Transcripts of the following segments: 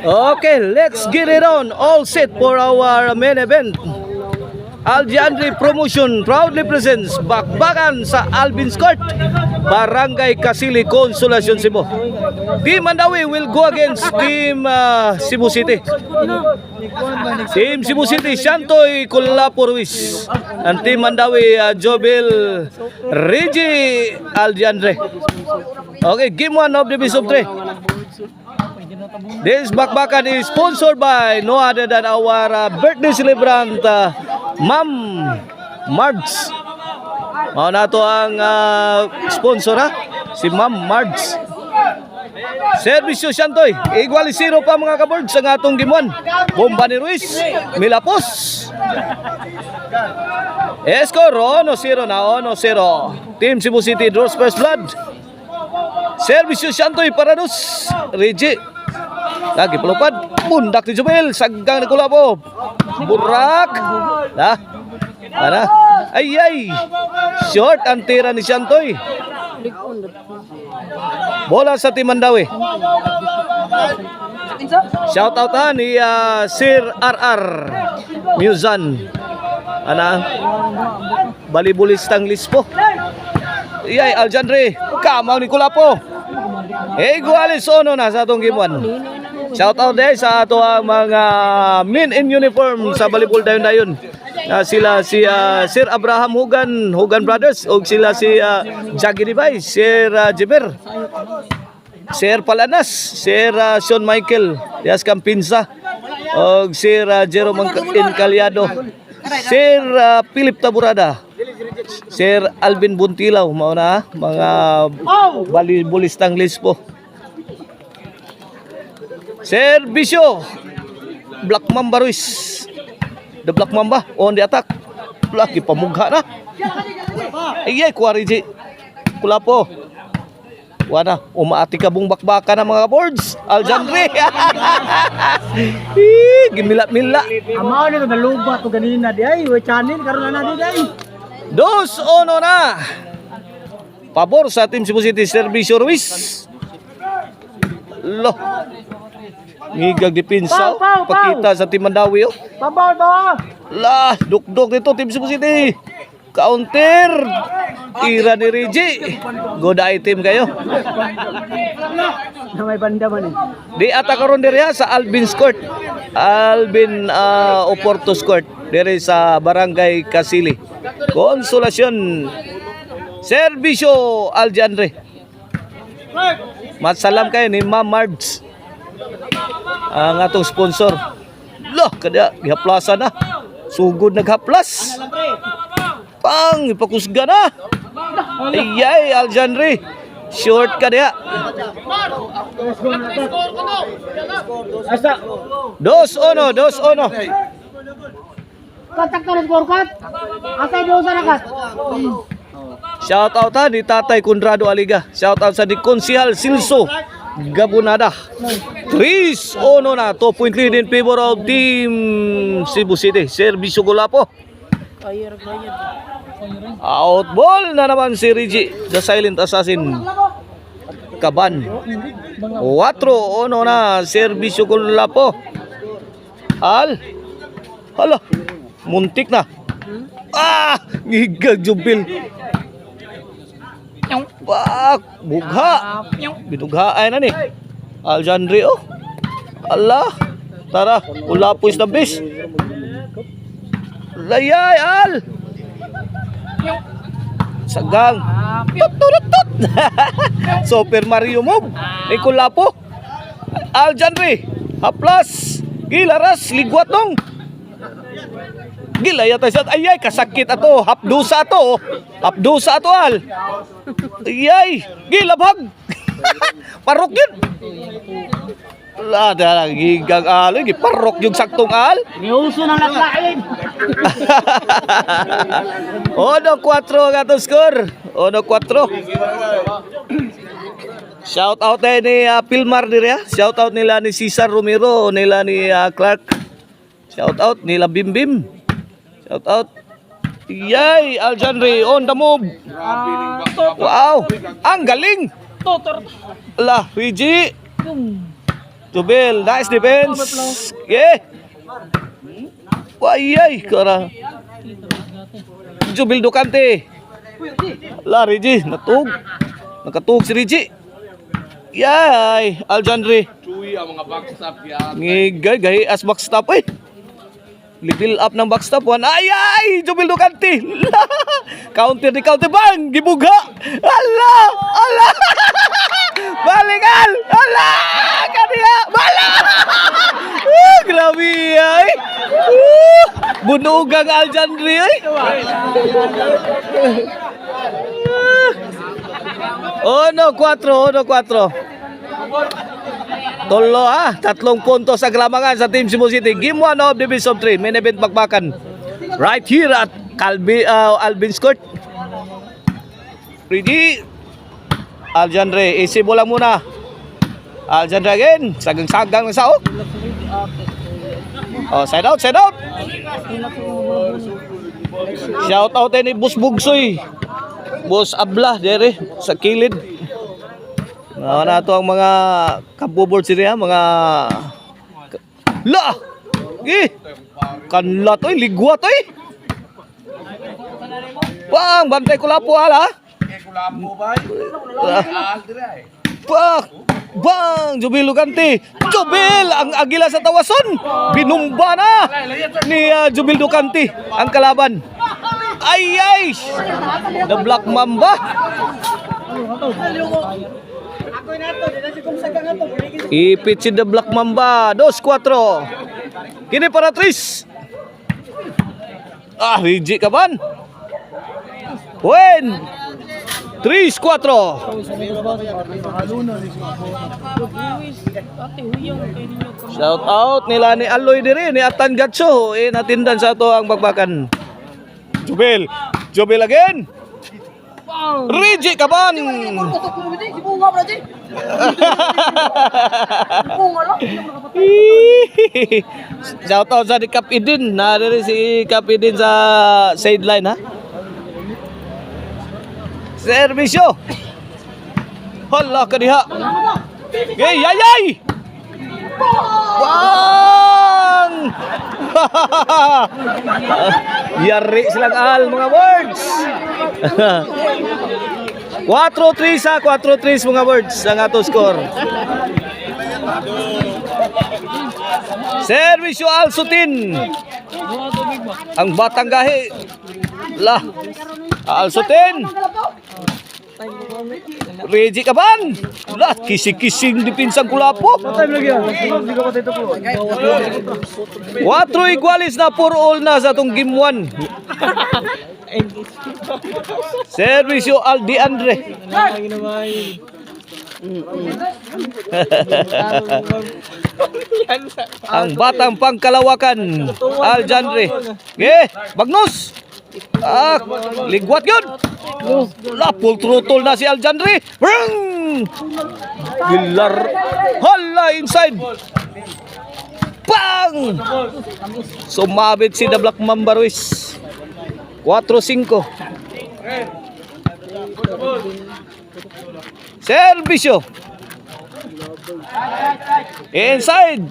Okay, let's get it on. All set for our main event. Algiandre Promotion proudly presents Bakbakan sa Albin's Court, Barangay Kasili, Consolacion, Cebu. Team Mandawi will go against Team Cebu City. Team Cebu City, Shantoy Kulapo Ruiz. And Team Mandawi, Jobel Reggie Algiandre. Okay, game 1 of the best of 3. This Bakbakan is sponsored by no other than our birthday celebrant, Ma'am Mards. Mao na to ang sponsor, ha? Si Ma'am Mards. Servisyo Shantoy, igual 0 pa mga kaboard sa atong game 1. Bomba ni Ruiz, Milapos. Score 1-0 na, 1-0. Team Cebu City draws first blood. Servisyo Shantoy para dos. Reggie. Lagi pelupad. Bundak ni Jumel. Sagang ni Kulapo. Burak. Dah. Ada. Ay. Short ang tira ni Shantoy. Bola sa Team Mandawi. Shout out ni Sir RR Muzan. Ana. Balibulistang Lispo. Iyay Algiandre, kamaw ni Kulapo. Igualis na sa atong game 1. Shout out din sa ato ang mga men in uniform sa volleyball dayon-dayon. Sila si Sir Abraham Hugan Brothers, o sila si Jaggy Divay, Sir Jiber, Sir Palanas, Sir Sean Michael Diaz Campinsa, o Sir Jerome Encaliado, Sir Philip Taburada, Sir Alvin Buntilaw, mao na mga balibulistang Lispo. Sir Bisyo Black Mamba Ruiz, the Black Mamba on the attack. Laki pamugha na. Ayay Kuariji Kulapo. Wana umaati ka bung bakbaka na mga boards. Algiandre. Gimila-mila. Amaw ni naluba to ganina di ay, we chanin karon na di ay. 2-1 na. Pabor sa Team Cebu City, Servisyo Ruiz. Lo. Ngigag depensa, pakita sa Team Mandawi. Pabaw ba? Lah, duk-duk dito Team Cebu City. Counter. Tira ni Reggie. Good item kayo. Na may banda man eh. Di ata karon diri sa Albin's Court. Alvin Oporto's Court diri sa Barangay Kasili, Consolacion. Servisyo Algiandre. Matsalam kayo ni Ma'am Mards, ang atong sponsor. Loh, kada gihaplasan na. Sugod naghaplas. Pang ipakusga na. Ayay Algiandre. Short ka diha. 2-1. Katak ka score cut. Asa do sa nakat. Shout out ni Tatay Conrado Aliga. Shout out sa di Konsihal Silso Gabunada. 3-1 na. 2 point lead in favor of Team Cebu City. Servisyo Kulapo. Out ball na naman si Reggie, the silent assassin. Kaban. 4-1 na. Servisyo Kulapo. Hala. Muntik na. Ngigag Jubil. Bugha. Binughaan na ni Algiandre. Allah. Tara, Kulapo is the best. Layay Sagang. Tut. Super Mario move ni Kulapo. Algiandre. Haplas. Gilaras ligwatong. Gila yata siya. Ayay, kasakit ato. Hapdusa ato. Ayay, gilabhag. Parok yun. Lada, gigang parok yung saktong Niuso ng laklain. 1-4 ang atong score. 1-4. Shout out ni Pilmar diri. Shout out nila ni Cesar Romero, nila ni Clark. Shout out nila Bimbim. Shout out. Yay, Algiandre on the move. Wow, ang galing. Lah, Reggie. Jubil, nice defense. Yeah. Wayay, kara. Jubil Ducante. La, Reggie, natug. Nakatug si Reggie. Yay, Aljandre. Chuy ang mga backstop yan. Ngigay, gahi as backstop eh. Level up ng backstop one. Ay, Jubil Ducante. Counter di counter bang, gibugha. Ala, ala. Balikan. Ala, kaniya. Bala. Grabe ay. Bunugang Aljandre ay. Ono 4. Tolo tatlong puntos sa Glamangan sa Team Cebu City. Game 1 of Division 3. Main event bakbakan. Right here at Albin's Court. Ready. Aljandre, isip mo lang muna. Aljandre again. Sagang-sagang ng sao. Oh, side out. Shout out ni Boss Bugsoy. Boss Abla dere sa kilid. Na to ang mga kabobord sila, mga la. Kanla toy, ligwa toy. Bang, bantay ko lapo ala. Bang, Jubil Ducante. Jubil, ang agila sa tawason. Binumba na ni Jubil Ducante ang kalaban. Ay. The Black Mamba. Ipit si The Black Mamba. 2-4. Kini para 3. Rigi ka ban. Win. 3-4. Shout out nila ni Aloy diri ni Atan Gatso. Natindan sa to ang bagbakan. Jubil again. Rigi kaban. Shout out sa di Kap Idin. Nariri si Kap Idin sa sideline ha. Servisyo. Hala ka diha. Yay. Bang! Yari silang al mga words. 4-3 mga words ang ato score. Servisyo Al Sutin. Ang batang gahi. Lah. Al Sutin. Reggie kaban. Lah, kising-kising dipinsang kulapo. 4 igualis na 4 all na sa itong game 1. Servisyo Aldi Andre. Ang batang pangkalawakan Aljandre. Magnus. Ligwat yun. Full throttle na si Aljandre. Gilar. Hala, inside. Bang! Sumabit si The Black Mamba Ruiz. 4-5. Servisyo. Inside.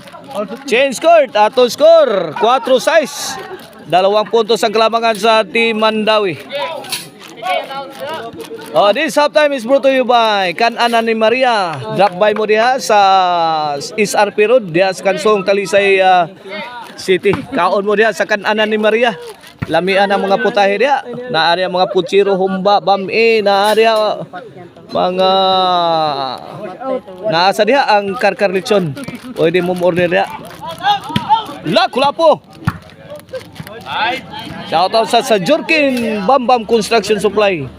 Change court. Ato score. 4-6. 2 puntos ang Glamangan sa Team Mandawi. This halftime is brought to you by Kan-Ana ni Maria. Drop by mo diha sa SRP Road diha sa Kansong Talisay City. Kaon mo diha sa Kan-Ana ni Maria. Lamian ang mga putahe diha. Naari ang mga putsiro, humba, bami, naari mga naasa diha ang karkar lechon. Pwede mo order diha. Kulapo. Shoutout sa Jorkin Bambam Construction Supply.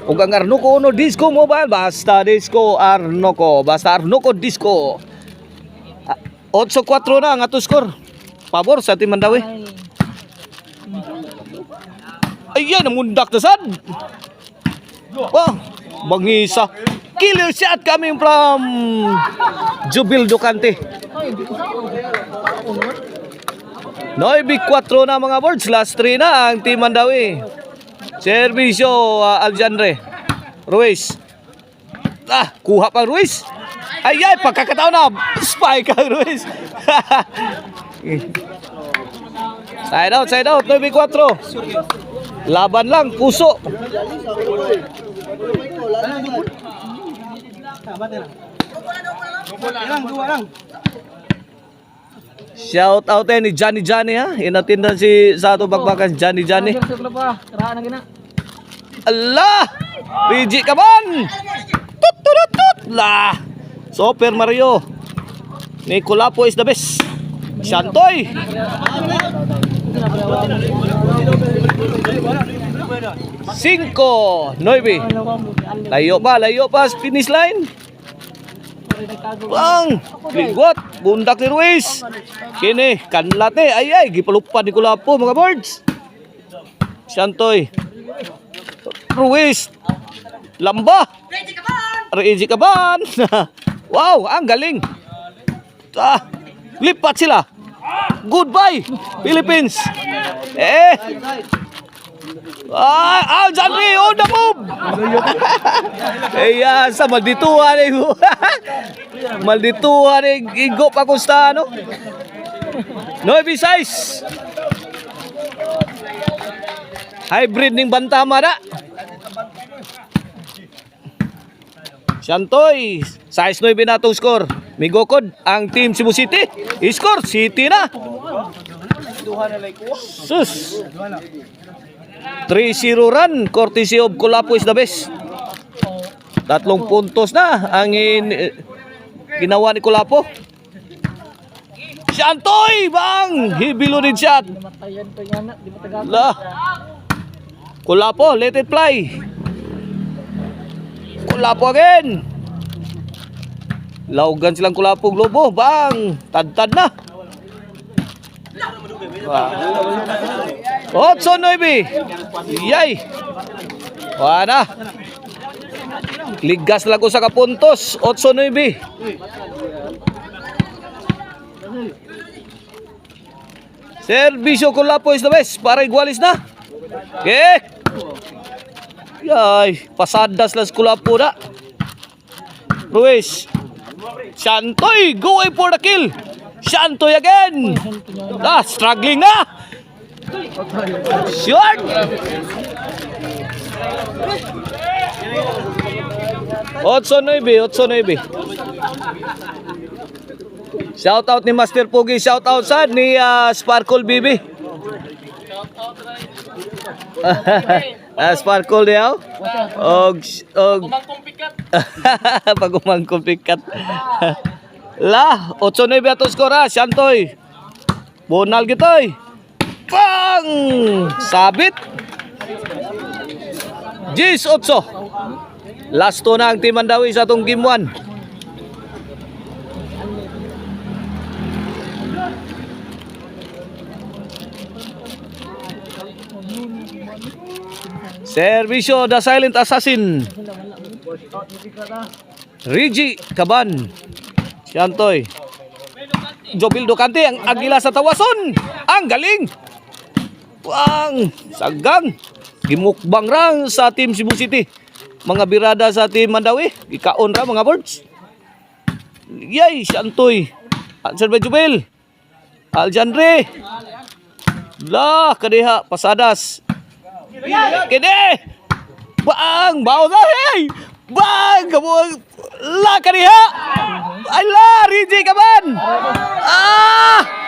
Ug ang Arnoco Uno Disco Mobile. Basta Disco Arnoco. Basta Arnoco Disco. 8-4 na ang ato score. Pabor sa Team Mandawi. Ayan, namundak na sad. Bangisa. Killer shot coming from Jubil Ducante. 9-4 na mga boards. Last 3 na ang Team Mandawi. Servisyo Aljandre. Ruiz. Kuha pa Ruiz. Ay, pagkakataon na. Spike ang Ruiz. Side out. 9-4. Laban lang, puso. Shout out ni Johnny ha. Inatindan si sa ato bakbakan Johnny. Allah! Rigi ka man! Tut! La! Super Mario. Nicolapo is the best. Shantoy! Cinco, 9. Layo pa finish line. Bang! Ligot! Bundak ni Ruiz. Kini, kanlate. Ay, gipalupad ni Kulapo mga birds. Shantoy. Ruiz. Lamba. Reji Kaban. Wow, ang galing. Lipat sila. Goodbye, Philippines. Aljanri on the move. Sa maldituhan eh. Maldituhan eh. Igo pa kusta ano. 9-6. Hybrid ning bantama na. Shantoy. Size 9 na itong score. Migokod ang team Cebu City. I-score City na. Sus. 3-0 run. Courtesy of Kulapo is the best. 3 puntos na ang ginawa ni Kulapo. Shantoy bang! Hibilo din shot. La. Kulapo, let it fly. Kulapo again. Laugan silang Kulapo Globo. Bang! Tad-tad na. 8-9. Yay! Wala. Ligas lang ko sa kapuntos. 8-9. Servisyo Kulapo is the best. Para igualis na. Okay. Yay. Pasadas lang Kulapo na. Ruiz. Shantoy. Going for the kill. Shantoy again. Struggling na. Short. Otso 9. Shout out ni Master Pogi. Shout out sa ni Sparkle BB. Sparkle diyaw. Pagumangkong pikat. La, 8-9 ato skora, Shantoy. Bonal gitoy. Bang! Sabit. 10-8. Last to na ang Team Mandawi sa atong game 1. Servisyo the Silent Assassin. Rigi Kaban. Shantoy. Jobil Docante ang agila sa tawason. Ang galing. Wang sagang. Gimukbang rang sa Team Cebu City. Mga birada sa Team Mandawi. Ikaon ra mga birds. Yay, Shantoy. Answer by Jobil. Aljanre. La, kadiha pasadas. Kede. Bang, bawo na hey. Bang, kamu la kadiha. Ala, Riji Kaban.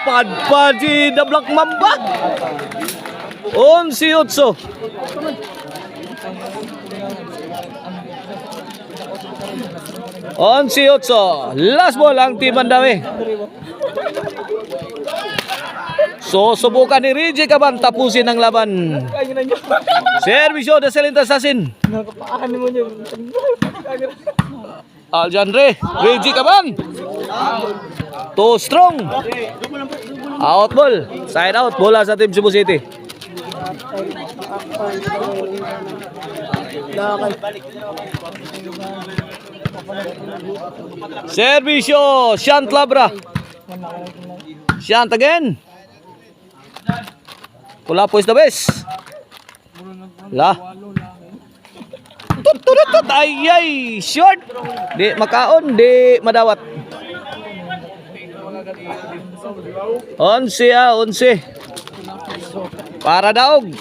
Padpad si The Black Mamba. 11-8. Last ball ang Team Mandawi. So, subukan ni Riji Kaban tapusin ang laban. Servisyo the Silent Assassin. Aljanre, Riji Kaban. Too strong. Out ball. Side out. Bola sa Team Cebu City. Servisyo Shant Labra. Shant again. Kulapo is the best. La. Tut. Ay, short. Di makaon, di madawat. 11. Para daog.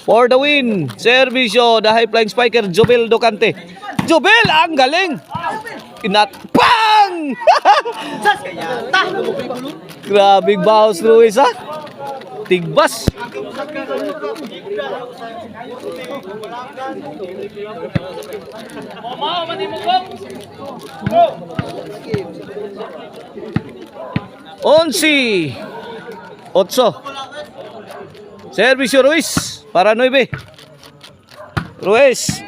For the win. Servisyo, the high flying spiker, Jobel Docante. Jobel, ang galing. Pang! Grabing baos, Ruiz, ha? Tigbas. Onsi. 8. Servisyo Ruiz para 9. Ruiz.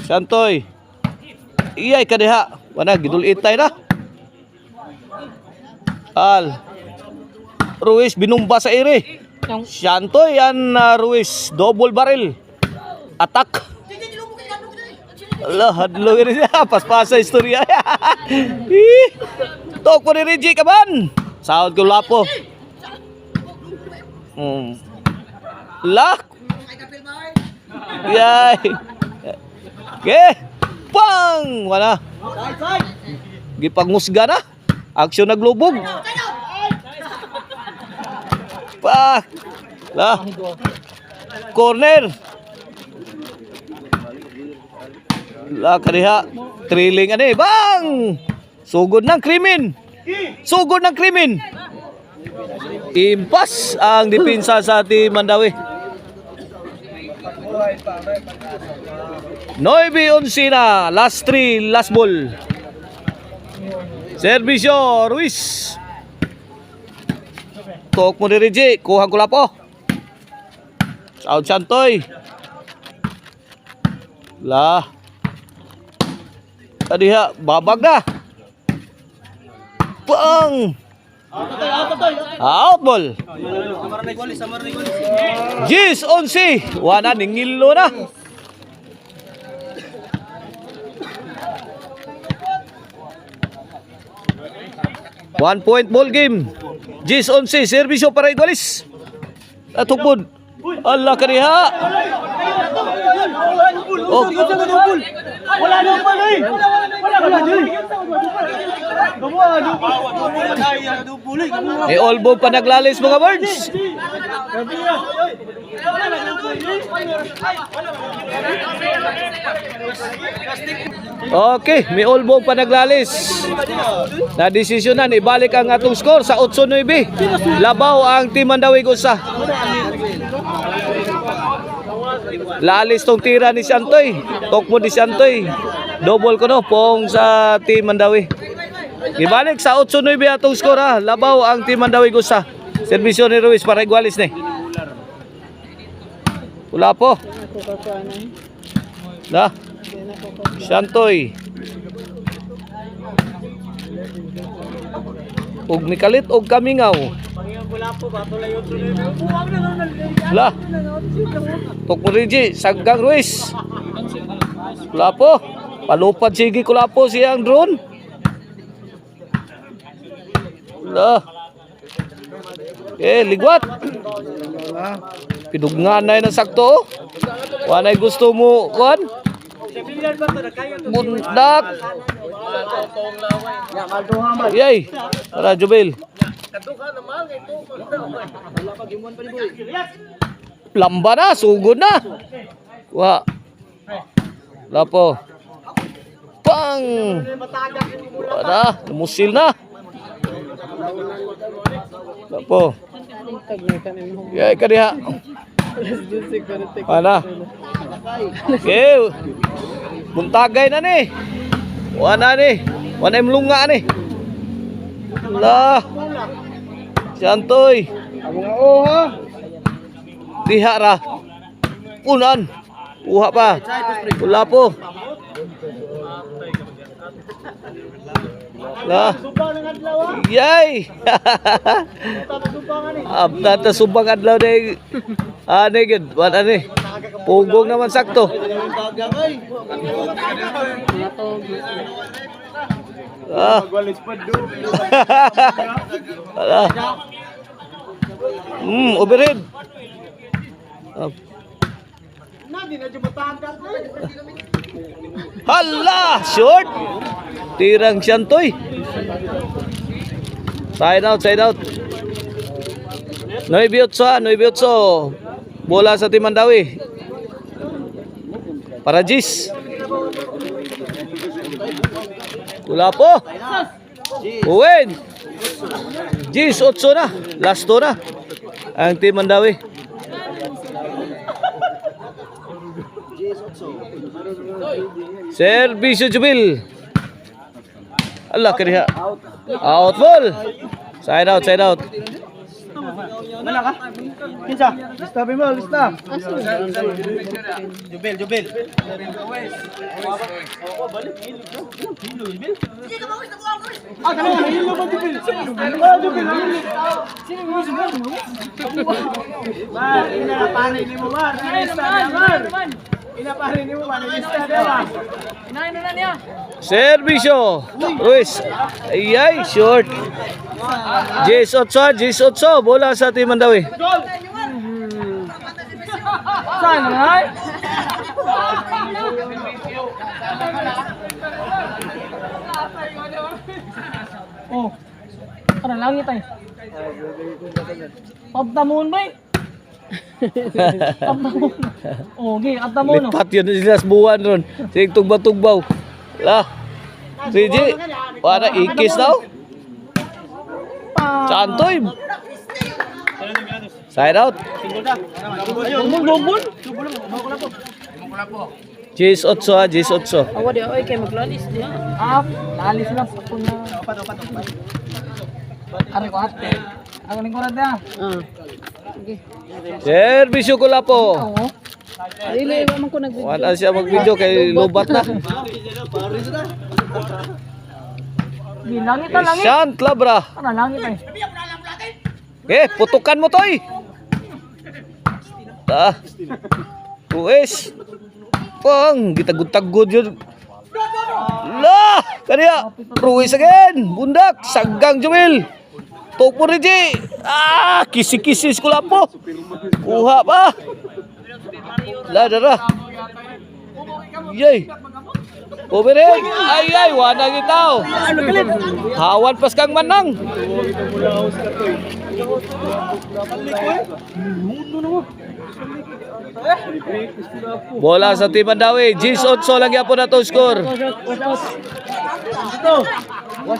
Santoy. Iyay kadeha. Wana gidulit tayo na. Ruiz binumba sa ere. Santoy yan Ruiz. Double barrel. Attack. Allah, hadlo rin siya. Paspasa istorya. Tok ko ni Reggie kaban. Sahod ko lapo. Lah. Yay. Okay. Pang. Wala. Gipangmusga na. Aksyon naglubog. Pak. Lah. Corner. La kadiha. Trailing ani. Bang. Sugod ng krimen. Sugod ng krimen. Impas ang depensa sa Team Mandawi. 9-11 na. Last 3, last ball. Servisyo Ruiz. Tok mo ni Reggie. Kuha ko lapo. Out Santoy. Lah. Kadiha. Babag na. Pang. Out ball. Gis 11. Wala ningilo na. One point ball game. Gis 11. Servisyo para Igualis. Atukod. Allah kaniha. Oh. Wala double eh. May elbow pa naglalis mga birds. Okay, may elbow pa naglalis. Na desisyonan ibalik ang atong score sa 8-9. Labaw ang Team Mandawi Gusa. Lalis tong tira ni Santoy. Tokmo ni Santoy. Double ko no pong sa Team Mandawi. Ibalik sa 8-9 atong score ha. Labaw ang Team Mandawi Gusa. Servisyo ni Ruiz para Igualis ni. Wala po. Na. Santoy. Og mikalit og kamingaw. Lah. Tok mo Reggie, saggang Ruiz. Kulapo. Palupad sige kulapo siyang drone. Lah. Ligwat. Pidugnan na yun ang sakto. Wanay gusto mo, Juan? Bundak. Yay. Para Jubel. Lamba na, sugod na. Wah. Lapo. Pang. Wala, musil na. Lapo. Yay, kadiha. Mana? Okay. Buntagay na ni. Wala ni. Wala yung lunga ni. Lah. Santoy. Diha ra. Punan. Puha pa. Wala po. Lah. Yay. Abta ta subang adlaw day. Ane gid, wala ni. Pugong naman sakto. Ah. Overhead. Hala! Short! Tirang Shantoy. Side out, side out. 9-8, 9-8. Bola sa Team Mandawi. Para Jis. Kulapo. Uwin. Jis, 8 na. Last 2 na. Ang Team Mandawi. Servisyo Jubil. Allah kariha. Out ball. Side out, side out. Mana ka? Kinsa? Lista mo, lista. Jubil. Ah, kana na yun naman Jubil. Ah, Jubil. Sino mo sino? Ba, inapanay ni mo ba? Lista naman. Inapanay ni mo ba? Lista naman. Inain na niya. Servisyo. Ruiz. Ayay, short. Jis 8, bola sa Team Mandawi. Saan na? Oh. Ano langit ay? Pagdamuon ba? Pagdamuon. Oh, gi, pagdamuon. Lipat yun sila sa buwan ron. Sige, tugbaw-tugbaw. Lah. Sige, para ikis daw. Santoy. Side out. Bubul. Jis 8, Jis 8. Awa dia oi kay maglalis dia. Ah, lalis lang sa kuna. Opat. Ari ko ate. Ang lingkuran dia. Sige. Servisyo Kulapo. Oo. Dili wa man ko nag-video. Wala siya mag-video kay lobat na. Langit na langit. Shant Labra. Ano langit ay? Putukan mo to eh. Ruiz. Pang, gitagod-tagod yun. Lah! Kaniya! Ruiz again! Bundak! Saggang Jumil! Topo Riji! Kisi-kisis ko lang po! Kuha pa! Ladara! Yay! Overhead! Ay! Wanang itaw! Hawan pas kang manang! Bola sa Team Mandawi. Jis 8 lang yapon na to score. Watch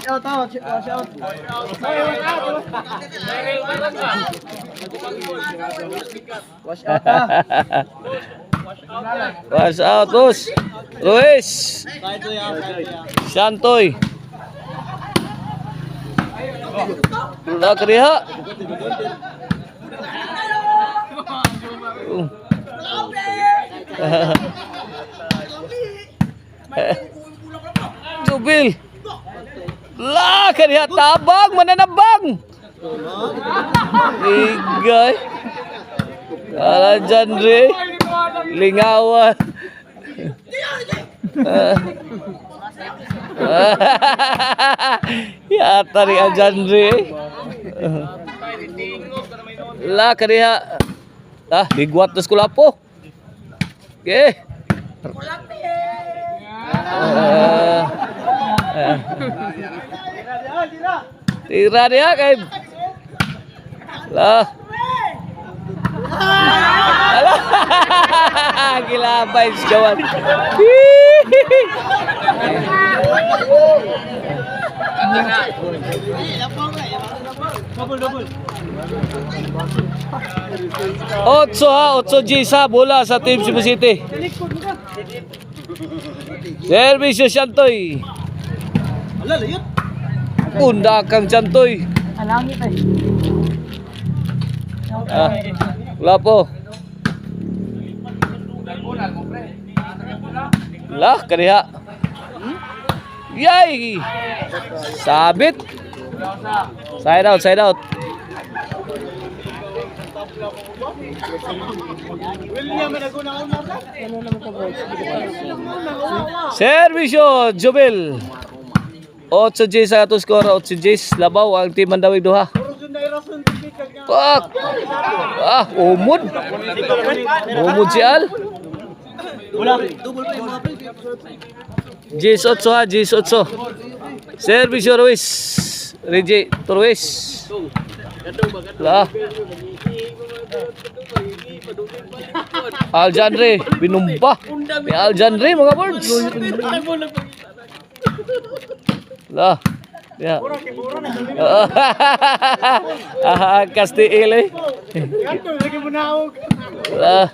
out. Watch out, boss. Ruiz. Santoy. Nakriha. Jubil. Lah, kaniya tabang mananabang. Igay. Alejandre lingawan. Ya tari Alejandre. Lah kaniya. Bigwat na Kulapo. Okay. Tira dia kay lah. Alah. Gilabay si kawan. Double. 8 G sa bola sa Team Cebu City. Servisyo Shantoy. Ala, layot. Pundak kang Shantoy. Langit ay. Wala po. Lah, kaniha. Yay! Sabit. Side out. Servisyo Jubil. 8 Gs sa ato score. 8 Gs labaw ang Team Mandawi duha. Pak. Umud si Al. J8 ha, J8. Servisyo Ruiz. Reggie Ruiz. La. Aljanre, binumba. Ni Aljanre mga birds. La. Ya. Castiel eh. La.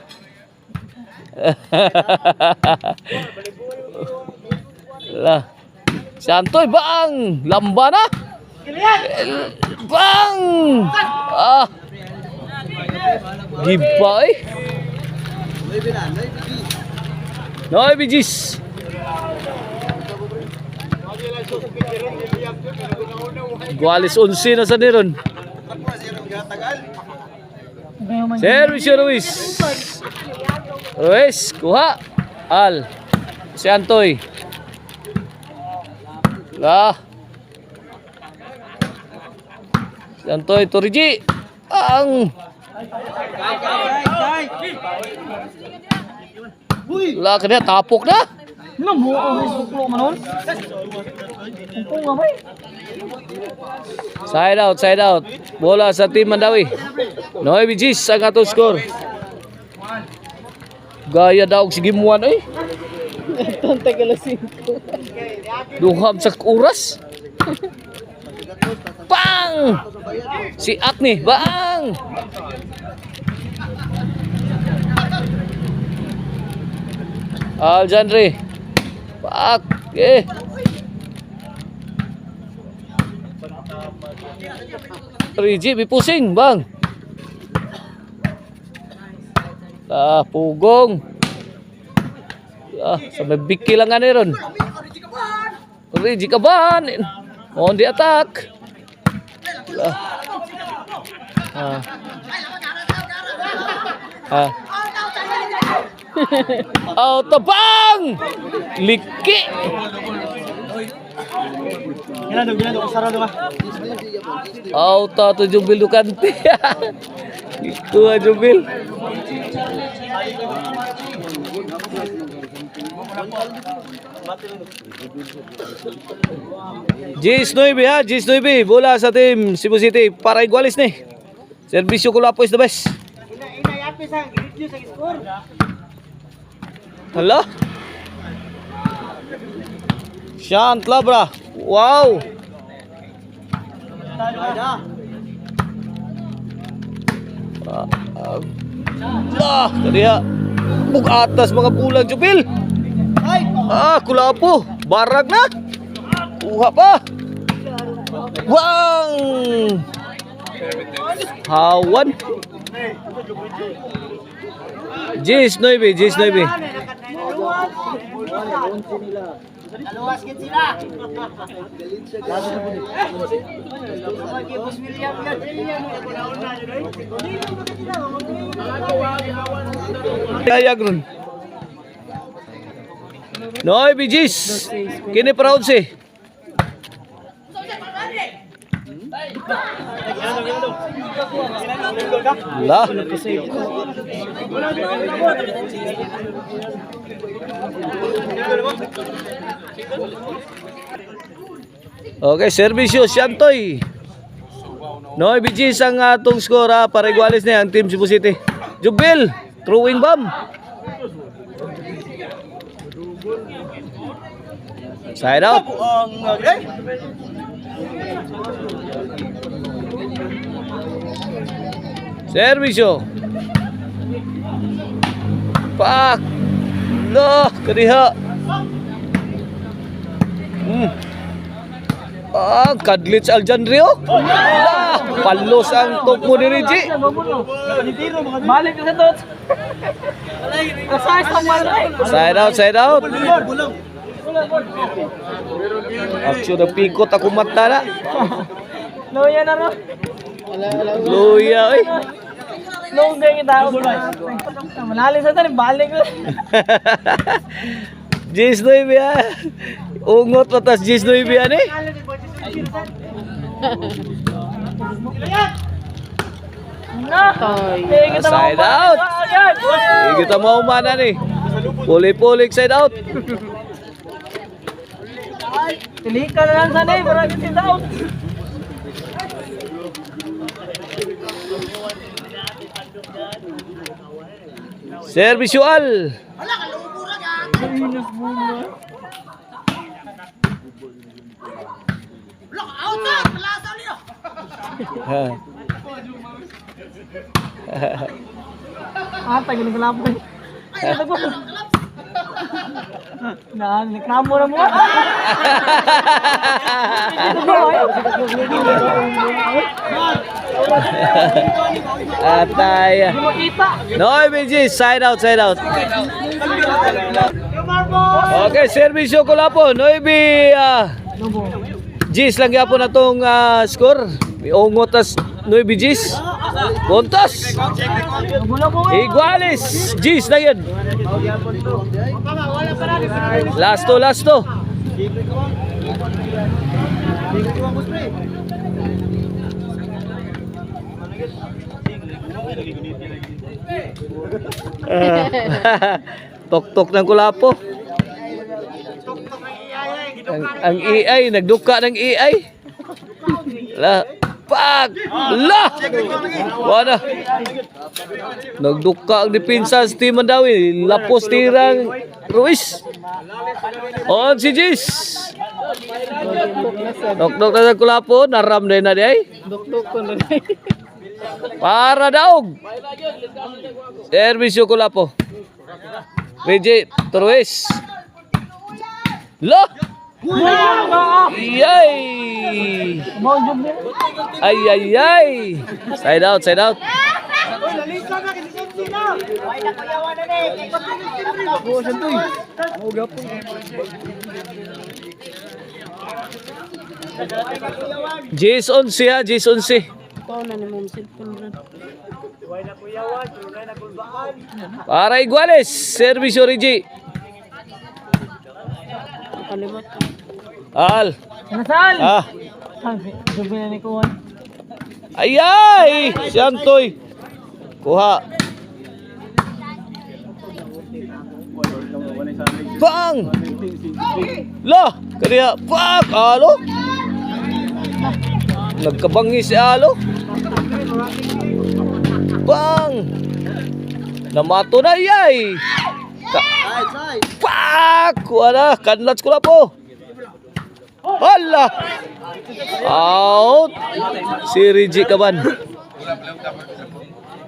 La. Santoy bang lamba na. Bang. Ah. Giba eh. Noy bijis. Gualis 11 na sa niron. Servisyo Ruiz. Ruiz, kuha. Al. Si Antoy. Lah. Si Antoy Turiji. Ang. Lah, kena tapok na. Side out. Bola sa tim Mandawi. Noy bijis ang atong score. Gaya daw si Gimuan eh. Tonta ka lang 5. Duham sa oras. Bang! Si Akni, bang! Aljanre. Pak. Riji bipusing, bang. Pugong. Sampai biki lang nga ron. Riji kaban. On the attack. Auto bang! Liki. Auto tu Jubil Dukanti. Itu Jubil. J9 ha, J9 bola sa team Cebu City para igualis ni. Servisyo Kulapo is the best. Hala? Shant Labra. Wow. Kaniya. Bug atas mga bulag Jubil. Kulapo. Barag na. Kuha pa. Wang. Hawan. J9. Ayagron. Noy bijis. Kini proud si. Lah. Okay, servisyo Santoy. Noy bijis ang atong score para igualis na ang team Cebu City. Jubil, throwing bomb. Side out. Servisyo. Pak. Loh, kadiha. Kadlits Aljanrio. Palos ang top mo ni Reggie. Balik ka tot. Side out. Action na pikot ako mata na. Luya na ro. Luya eh. Luya kita. Manali sa tan balik ko. J9 ya. Ungot patas J9 ya ni. Na. Side out. Kita mau mana nih? Puli-pulik side out. Pili ka na lang sana eh, para kasi down. Servisyual. Ha. Ah, tagal ng lapo. Ay, tago. Nakramo na mo. Atay. Makita. Noy, BG, side out, side out. Okay, servisyo ko lang po. Noy, G's lang yapon na itong score. Iungot as Noy, G's. Puntos. Igualis. G's na yun. Last to. Tok-tok ng kulapo. Ang AI, nagduka ng AI. La, pag! La! Wala. Nagduka ang depensa sa Team Mandawi. Lapos tirang Ruiz. On si Jis. Tok-tok na ng kulapo. Naram din na di ay. Dok-dok ko na. Para daog. Servisyo kulapo. Rejit Ruiz. La! Yay! Ay. Side out. Jis 11 ha, Jis 11. Ito na ni mong cellphone ron. Para Iguales, servisyo Regi. Kalimot. Al. Nasaan? Ah. Sabi na ni Kuwan. Ayay! Siyantoy. Kuha. Bang! La! Kaya, bang! Alo? Nagkabangi si Alo. Bang! Namato na yay! Pak! Kuha na! Kanlats ko na po! Hala! Out! Si Regi Kaban.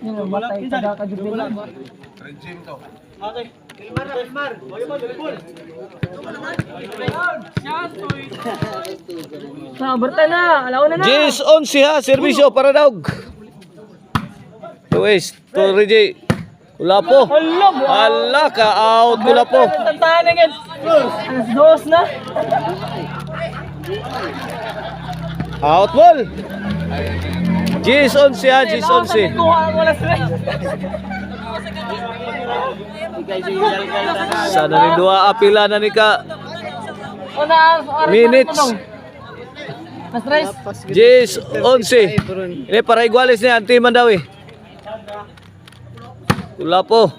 Matay ka ka jubilan. Bertay na, alaw na na. Jis 11 ha, servisyo para daog. Luis, to Regi. Wala po. Hala ka, out ko na po. Tantahan na yan. Alas dos na. Out ball. Jis 11 ha, Jis 11. Kuha ang alas tres. Sana ni dua apila na ni ka Una, minutes. Alas tres. Jis 11. Ini para Iguales ni Anti Mandawi. Wala po.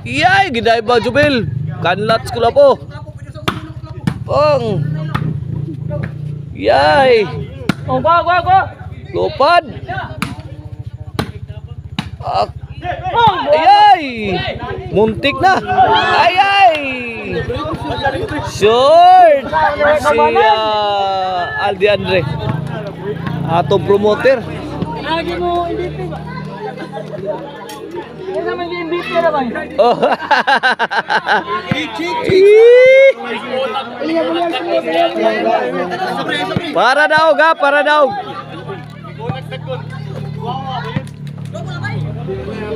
Iyay, giday ba Jubil? Kanlats ko lang po. Pong. Iyay. Oh, go. Lupad. Oh, Ayay. Muntik na. Ayay. Short. Si Aldi Andre. Atong promoter. lagi mo MVP ba? Yan naman yung MVP na ba? Oh. Para daw ga, para daw.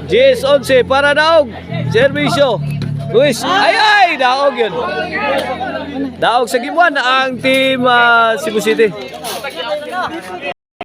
Jis 11 para daog. Servisyo. Luis, ay daog yun. Daog sa gibuan ang team Cebu City.